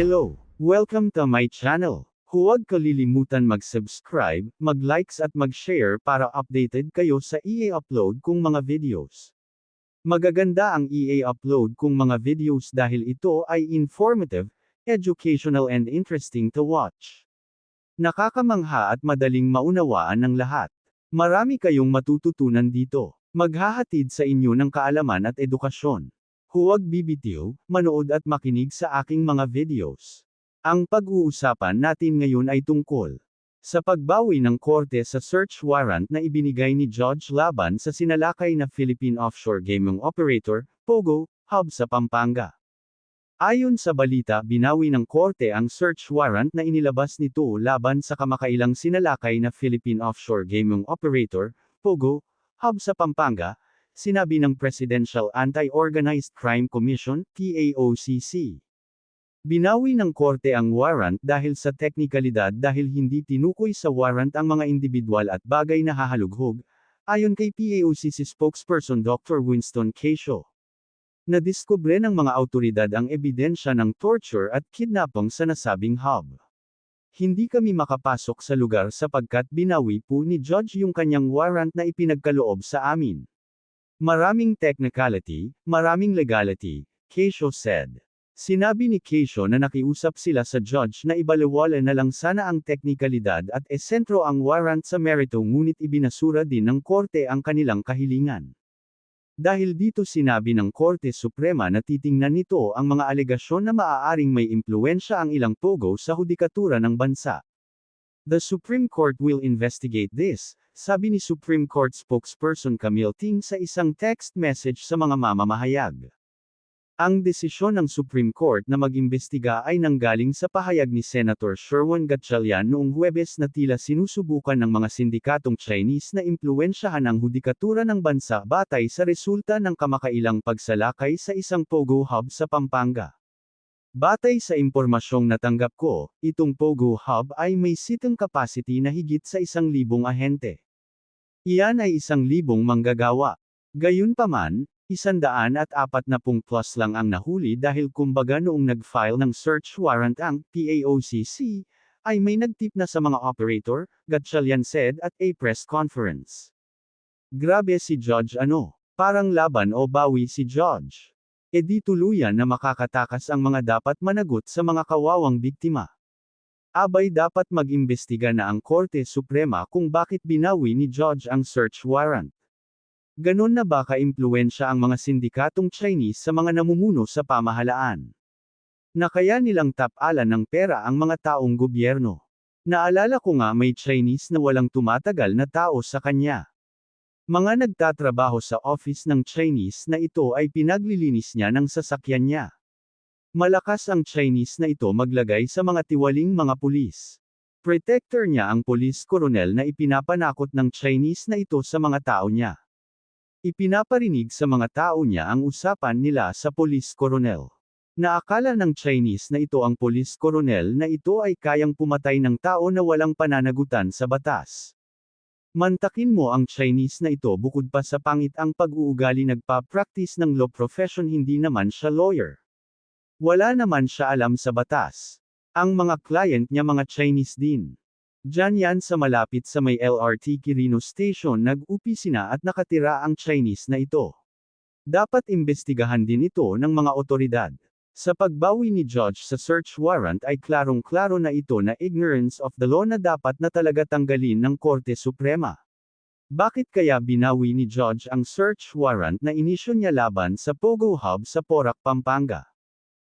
Hello! Welcome to my channel. Huwag kalilimutan mag-subscribe, mag-likes at mag-share para updated kayo sa i-upload kong mga videos. Magaganda ang i-upload kong mga videos dahil ito ay informative, educational and interesting to watch. Nakakamangha at madaling maunawaan ng lahat. Marami kayong matututunan dito. Maghahatid sa inyo ng kaalaman at edukasyon. Huwag bibitiw, manood at makinig sa aking mga videos. Ang pag-uusapan natin ngayon ay tungkol sa pagbawi ng korte sa search warrant na ibinigay ni Judge laban sa sinalakay na Philippine offshore gaming operator, Pogo Hub sa Pampanga. Ayon sa balita, binawi ng korte ang search warrant na inilabas nito laban sa kamakailang sinalakay na Philippine offshore gaming operator, Pogo Hub sa Pampanga. Sinabi ng Presidential Anti-Organized Crime Commission, PAOCC. Binawi ng korte ang warrant dahil sa teknikalidad dahil hindi tinukoy sa warrant ang mga individual at bagay na hahalughog, ayon kay PAOCC spokesperson Dr. Winston Casio. Nadiskubre ng mga awtoridad ang ebidensya ng torture at kidnapping sa nasabing hub. Hindi kami makapasok sa lugar sapagkat binawi po ni Judge yung kanyang warrant na ipinagkaloob sa amin. Maraming technicality, maraming legality, Casio said. Sinabi ni Casio na nakiusap sila sa judge na ibaliwala na lang sana ang teknikalidad at esentro ang warrant sa merito ngunit ibinasura din ng korte ang kanilang kahilingan. Dahil dito sinabi ng Korte Suprema na titingnan nito ang mga alegasyon na maaaring may impluwensya ang ilang pogo sa hudikatura ng bansa. The Supreme Court will investigate this, sabi ni Supreme Court spokesperson Camille Ting sa isang text message sa mga mamamahayag. Ang desisyon ng Supreme Court na mag-imbestiga ay nanggaling sa pahayag ni Senator Sherwin Gatchalian noong Huwebes na tila sinusubukan ng mga sindikatong Chinese na impluwensyahan ang hudikatura ng bansa batay sa resulta ng kamakailang pagsalakay sa isang Pogo Hub sa Pampanga. Batay sa impormasyong natanggap ko, itong Pogo Hub ay may sitting capacity na higit sa 1,000 ahente. Iyan ay 1,000 manggagawa. Gayunpaman, 140 plus lang ang nahuli dahil kumbaga noong nag-file ng search warrant ang PAOCC, ay may nagtip na sa mga operator, Gatchalian said at a press conference. Grabe si Judge parang laban o bawi si Judge. E di tuluyan na makakatakas ang mga dapat managot sa mga kawawang biktima. Abay dapat mag-imbestiga na ang Korte Suprema kung bakit binawi ni Judge ang search warrant. Ganon na ba ka-impluwensya ang mga sindikatong Chinese sa mga namumuno sa pamahalaan? Na kaya nilang tapalan ng pera ang mga taong gobyerno. Naalala ko nga may Chinese na walang tumatagal na tao sa kanya. Mga nagtatrabaho sa office ng Chinese na ito ay pinaglilinis niya ng sasakyan niya. Malakas ang Chinese na ito maglagay sa mga tiwaling mga pulis. Protector niya ang police colonel na ipinapanakot ng Chinese na ito sa mga tao niya. Ipinaparinig sa mga tao niya ang usapan nila sa police colonel. Naakala ng Chinese na ito ang police colonel na ito ay kayang pumatay ng tao na walang pananagutan sa batas. Mantakin mo ang Chinese na ito bukod pa sa pangit ang pag-uugali nagpa-practice ng law profession hindi naman siya lawyer. Wala naman siya alam sa batas. Ang mga client niya mga Chinese din. Diyan yan sa malapit sa may LRT Quirino Station nag-upisina at nakatira ang Chinese na ito. Dapat imbestigahan din ito ng mga otoridad. Sa pagbawi ni Judge sa search warrant ay klarong-klaro na ito na ignorance of the law na dapat na talaga tanggalin ng Korte Suprema. Bakit kaya binawi ni Judge ang search warrant na inisyo niya laban sa Pogo Hub sa Porac, Pampanga?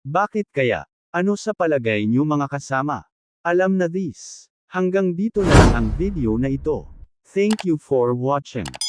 Bakit kaya? Ano sa palagay niyo mga kasama? Alam na this. Hanggang dito na lang ang video na ito. Thank you for watching.